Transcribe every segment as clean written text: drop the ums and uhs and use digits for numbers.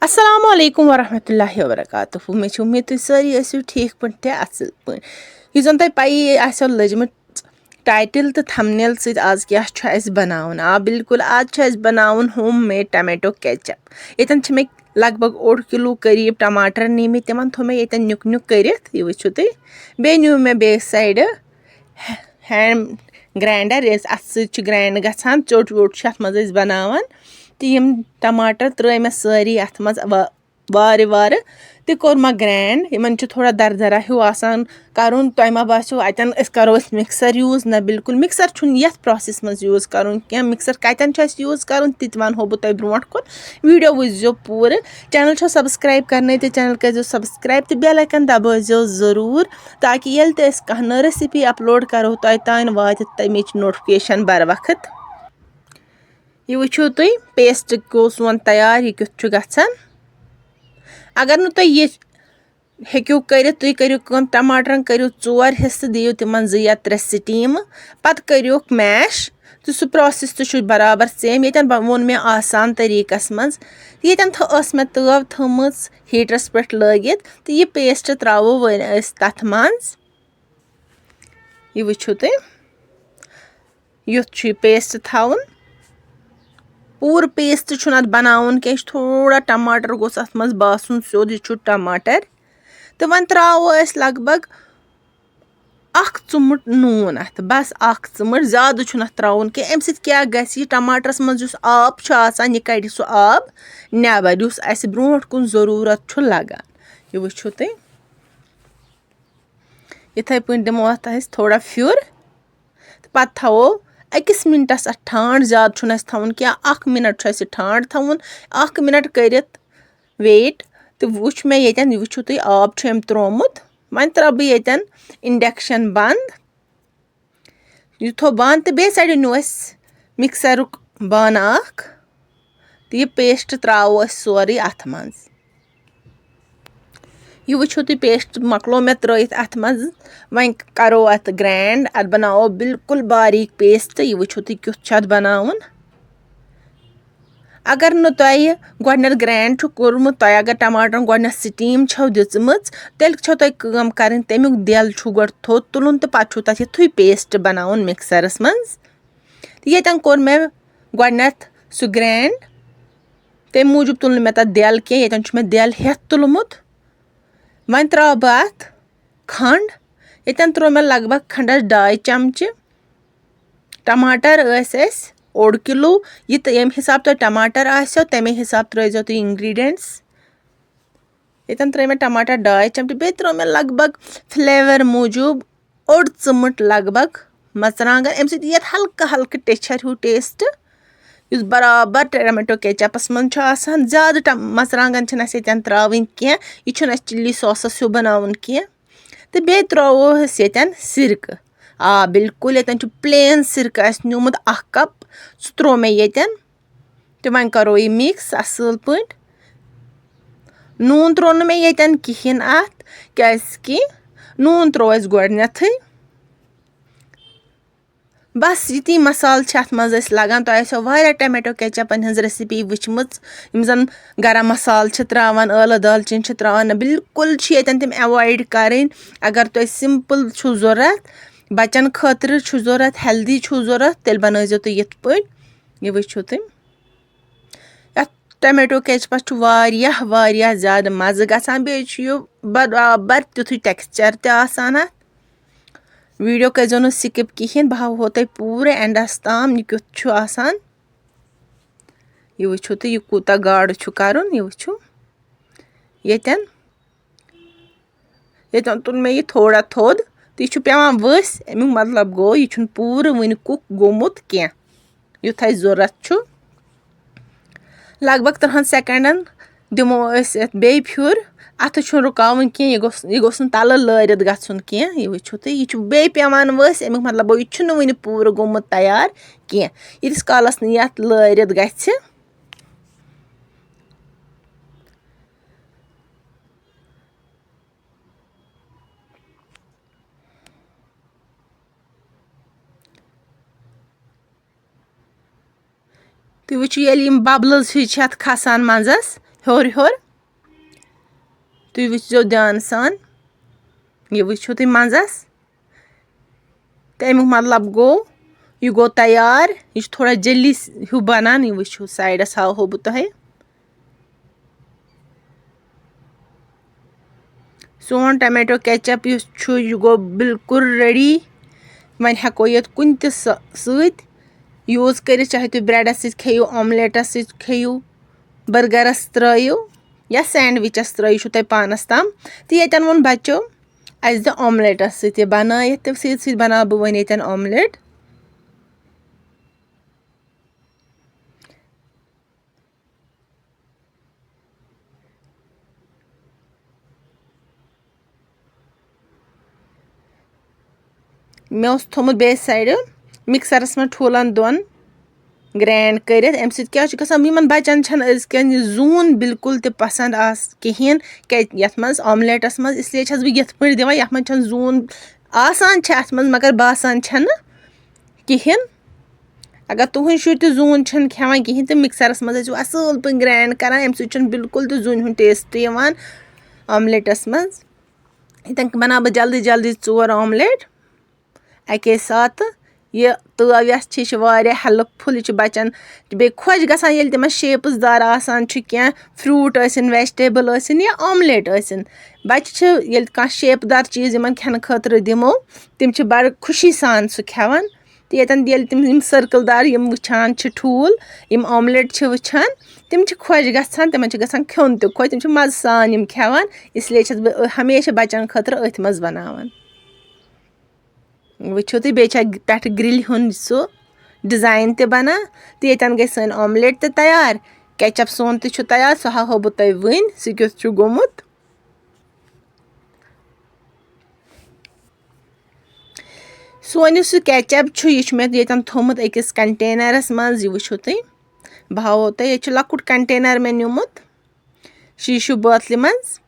Assalamu alaikum warahmatullahi wabarakatuh. मे छ उम्मीद तुम सारी ऐसी ठीक पे असल पे यन तुम पई आसो लजम टाइटल तो थंबनेल सहित आज क्या बनावन आ बिल्कुल आज बनावन होममेड टमाटो केचप यतन मे लगभग 1 किलो करीब टमाटर नीम तिमन थो मे यतन नुक नुक करित ये वुचु तुम बे न्यू मे बे साइड हैंड ग्राइंडर अत ग्राइंड गछान चोट वोट मज बनावन तो यम टमाटर त्रे मे सारी अत मज वार वार तो कोर मा ग्राइंड इन थोड़ा दरदरा हूँ आसान करुन तुम मा बासो अतन करो मिक्सर यूज ना बिल्कुल मिक्सर छुन यथ प्रोसेस मज यूज करुन क्या मिक्सर कतन यूज करुन तित वनो बह तुम ब्रोट कुन वीडियो वुचो पूरे चैनल छो सब्सक्राइब करने तो चैनल कर सब्सक्राइब तो बेल आइकन दबाइजो जरूर ताकि ये कह रेसिपी अपलोड करो तान वात तमिच नोटिफिकेशन बर वक्त ये वुचो तुम पेस्ट गो सोन तैयार यह क्युथ गछन अगर नु तुम ये हेक्यू कर तुम करो टमाटरन करो 4 हिस्से दियो तिमन 2 या 3 स्टीम पत करो मैश तो सह प्रोसेस तो बराबर सेम ये वोन मे आसान तरीकस मज ये मे तव थम हीटरस पे लगित तो यह पेस्ट त्रो वन तथ मज ये वुचो तुम युथ पेस्ट थवन पूर पेस्ट अत बनावन क्या थोड़ा टमाटर गोस अत मज बासन सोद यह टमाटर तो वन त्रो लगभग 1 चुमुट नून अत बस 1 चुमुट ज्यादा अत त्रोन कि अम क्या गि टमाटरस मज आब यह कड़ सह आब नबर अस ब्रोट कुन जरूरत लगान यह वुचो तुम इथे पे दिमो अत थोड़ा फ्यूर पत थवो 1 मिनटस अत ठांड ज्यादा थवन क्या 1 मिनट ठांड थवन 1 मिनट करित वेट तो वुच मे ये वुचो तुम आब अम त्रोमुत वन त्रा बह ये इंडक्शन बंद यह थो बंद तो बे साइड नु मिक्सर बान तो यह पेस्ट त्रो सोरे अत मज यह वुचो तुम पेस्ट मकलो मे त्रत अत मज वन करो अत ग्राइंड अत बनाओ बिल्कुल बारीक पेस्ट यह वुचो तुम क्युथ बनावन अगर नु तुम ग्राइंड कोर्मुत तुम अगर टमाटर गोड स्टीम छो दिम तेल छो तुम कर तमुक दिल गो थोद तुलन तो पे तथ युथ पेस्ट बनावन मिक्सरस मज ये कोर मे गोड सह ग्राइंड तम मूजूब तुल मे तथ दिल क्या ये मे दिल हेथ तुलमुत वन त्रा बह अत खंड ये त्रो मे लगभग खंडस 2 चमचे टमाटर 1 किलो ये यम हिसाब तुम टमाटर आसो तमे हिसाब त्रजो तुम इंग्रेडिएंट्स ये त्रे मे टमाटर 2 चमचे बे त्रो मे लगभग फ्लेवर मूजूब 1 चुमुट लगभग मरचांगन अम ये हल्का हल्का टेचर हूँ टेस्ट इस बराबर टमाटो केचपस मन ज्यादा मरचांगन त्रावन क्या यह चिल्ली सॉसस हूँ बनावन क्या तो बे त्रोस ये सिरक आ बिल्कुल ये प्लेन सिरक नुमुत 1 कप सह त्रो मे ये तो वन करो यह मिक्स असल पे नून त्रो मे ये कहें अत क्या नून त्रो गोडनेथ बस ये मसाल अत मज लगान तुम टमाटो केचपन हज रेसिपी वुचम जन गरम मसाल त्रावान ٲलہٕ दालचीन त्रावान बिल्कुल तम अवॉइड करें अगर तुम सिंपल छो जरूरत बच्चन खतर छो जरूरत हेल्दी छो जरूरत तेल बनजो तुम ये पे ये वुचो तुम टमाटो केचपस वारिया ज्यादा मज़ गसान बे बराबर तिथु टेक्सचर त वीडियो करो न स्किप कहें बह हावो तुम पूरे एंडस ताम यह क्युथ आसान यह वुचो तुम यह कूता गाढ़ करुन यह वुचो ये तुल मे यह थोड़ा थोद तो यह पेवान वस अमुक मतलब गो यह पूरे वन कुक गोमुत क्या युथ जरूरत लगभग 3 सेकंडन दिमो बे फ्यूर अत रुकावन क्या यह गोस तल लरित गन क्या यह वुचो तुम यह बे पेवान वस अमुक मतलब गो यह वन पूरे गोमुत तैयार क्या यीस कालस ये लरित गि तुम वुचो ये बबल्स हिच खसान मजस ہیوٚر ہیوٚر تُہۍ وٕچھزیو دھیانہٕ سان یہِ وٕچھِو تُہۍ منٛزَس تہٕ اَمیُک مطلب گوٚو یہِ گوٚو تیار یہِ چھُ تھوڑا جٔلی ہیوٗ بَنان یہِ وٕچھِو سایڈَس ہاوہو بہٕ تۄہہِ سون ٹمیٹو کیچَپ یُس چھُ یہِ گوٚو بِلکُل ریڈی وۄنۍ ہٮ۪کو یَتھ کُنہِ تہِ سۭتۍ یوٗز کٔرِتھ چاہے تُہۍ برٛٮ۪ڈَس سۭتۍ کھیٚیِو آملیٹَس سۭتۍ کھیٚیِو بٔرگَرَس ترٛٲیِو یا سینڈوِچَس ترٛٲیِو چھُو تۄہہِ پانَس تام تہٕ ییٚتٮ۪ن ووٚن بَچو اَسہِ دِ آملیٹَس سۭتۍ یہِ بَنٲیِتھ تہٕ سۭتۍ سۭتۍ بَناو بہٕ وۄنۍ ییٚتٮ۪ن آملیٹ مےٚ اوس تھوٚمُت بیٚیہِ سایڈٕ مِکسَرَس منٛز ٹھوٗلَن دۄن گرٛینٛڈ کٔرِتھ اَمہِ سۭتۍ کیٛاہ چھُ گژھان یِمَن بَچَن چھَنہٕ أزکٮ۪ن یہِ زوٗن بِلکُل تہِ پَسنٛد کِہیٖنۍ کیٛازِ یَتھ منٛز آملیٹَس منٛز اِسلیے چھَس بہٕ یِتھ پٲٹھۍ دِوان یَتھ منٛز چھَنہٕ زوٗن آسان چھِ اَتھ منٛز مگر باسان چھَنہٕ کِہیٖنۍ اگر تُہٕنٛدۍ شُرۍ تہِ زوٗن چھِنہٕ کھٮ۪وان کِہیٖنۍ تہٕ مِکسَرَس منٛز ٲسِو اَصۭل پٲٹھۍ گرٛینٛڈ کَران اَمہِ سۭتۍ چھُنہٕ بِلکُل تہِ زوٗنہِ ہُنٛد ٹیسٹ یِوان آملیٹَس منٛز ییٚتٮ۪ن بَناو بہٕ جلدی جلدی 4 آملیٹ اَکے ساتہٕ یہِ تٲو یۄس چھِ یہِ چھِ واریاہ ہٮ۪لٕپفُل یہِ چھِ بَچَن بیٚیہِ خۄش گژھان ییٚلہِ تِمَن شیپٕس دار آسان چھُ کینٛہہ فرٛوٗٹ ٲسِن ویجٹیبٕل ٲسِن یا آملیٹ ٲسِن بَچہِ چھِ ییٚلہِ کانٛہہ شیپہٕ دار چیٖز یِمَن کھٮ۪نہٕ خٲطرٕ دِمو تِم چھِ بَڑٕ خوشی سان سُہ کھٮ۪وان تہٕ ییٚتٮ۪ن ییٚلہِ تِم یِم سٔرکٕل دار یِم وٕچھان چھِ ٹھوٗل یِم آملیٹ چھِ وٕچھان تِم چھِ خۄش گژھان تِمَن چھِ گژھان کھیوٚن تہِ خۄش تِم چھِ مَزٕ سان یِم کھٮ۪وان اِسلیے چھَس بہٕ ہمیشہِ بَچَن خٲطرٕ أتھۍ منٛز بَناوان وٕچھِو تُہۍ بیٚیہِ چھِ پٮ۪ٹھٕ گرِلہِ ہُنٛد سُہ ڈِزاین تہِ بَنان تہٕ ییٚتٮ۪ن گٔے سٲنۍ آملیٹ تہِ تیار کیچَپ سون تہِ چھُ تیار سُہ ہاوہو بہٕ تۄہہِ وٕنۍ سُہ کیُتھ چھُ گوٚمُت سون یُس سُہ کیچَپ چھُ یہِ چھُ مےٚ ییٚتٮ۪ن تھوٚمُت أکِس کَنٹینَرَس منٛز یہِ وٕچھِو تُہۍ بہٕ ہاوو تۄہہِ ییٚتہِ چھُ لۄکُٹ کَنٹینَر مےٚ نیوٗمُت شیٖشوٗ بٲتلہِ منٛز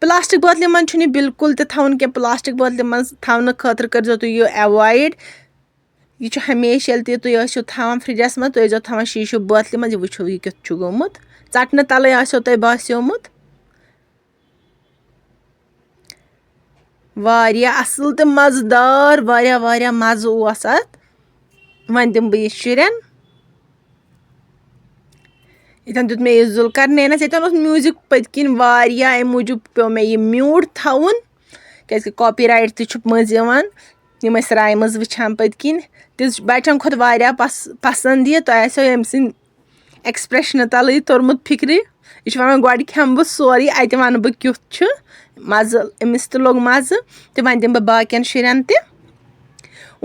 پٕلاسٹِک بٲتلہِ منٛز چھُنہٕ یہِ بِلکُل تہِ تھاوُن کینٛہہ پٕلاسٹِک بٲتلہِ منٛز تھاونہٕ خٲطرٕ کٔرۍزیو تُہۍ یہِ اٮ۪وایِڈ یہِ چھُ ہمیشہِ ییٚلہِ تہِ تُہۍ ٲسِو تھاوان فرٛجَس منٛز تُہۍ ٲسۍزیو تھاوان شیٖشوٗ بٲتلہِ منٛز یہِ وٕچھِو یہِ کیُتھ چھُ گوٚمُت ژَٹنہٕ تَلَے آسیو تۄہہِ باسیومُت واریاہ اَصٕل تہٕ مَزٕدار واریاہ واریاہ مَزٕ اوس اَتھ وۄنۍ دِمہٕ بہٕ یہِ شُرٮ۪ن ییٚتٮ۪ن دیُت مےٚ یہِ ذُلکَرنینَس ییٚتٮ۪ن اوس میوٗزِک پٔتۍ کِنۍ واریاہ اَمہِ موٗجوٗب پیوٚو مےٚ یہِ میوٗٹ تھاوُن کیٛازِکہِ کاپی رایٹ تہِ چھُ مٔنٛزۍ یِوان یِم ٲسۍ رایمٕز وٕچھان پٔتۍ کِنۍ تہِ بَچَن کھۄتہٕ واریاہ پَسنٛد یہِ تۄہہِ آسیو أمۍ سٕنٛدۍ ایٚکٕسپرٛٮ۪شنہٕ تَلٕے توٚرمُت فِکرِ یہِ چھُ وَنان گۄڈٕ کھٮ۪مہٕ بہٕ سورُے اَتہِ وَنہٕ بہٕ کیُتھ چھُ مَزٕ أمِس تہِ لوٚگ مَزٕ تہٕ وۄنۍ دِمہٕ بہٕ باقٕیَن شُرٮ۪ن تہِ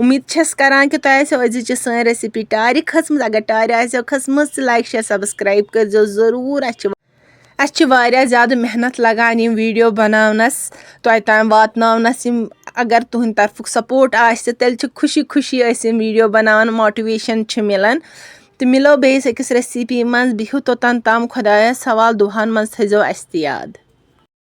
اُمید چھَس کَران کہِ تۄہہِ آسیو أزِچ یہِ سٲنۍ ریسِپی ٹارِ کھٔژمٕژ اگر ٹارِ آسیو کھٔژمٕژ تہٕ لایک شِیَر سَبسکرایب کٔرۍزیو ضٔروٗر اَسہِ چھِ واریاہ زیادٕ محنت لَگان یِم ویٖڈیو بَناونَس تۄہہِ تام واتناونَس یِم اگر تُہٕنٛدِ طرفُک سَپوٹ آسہِ تیٚلہِ چھِ خوشی خوشی أسۍ یِم ویٖڈیو بَناوان ماٹِویشَن چھِ مِلان تہٕ مِلو بیٚیِس أکِس ریسِپی منٛز بِہِو توٚتَن تام خۄدایَس حوال دُعاہَن منٛز تھٲیزیو اَسہِ تہِ یاد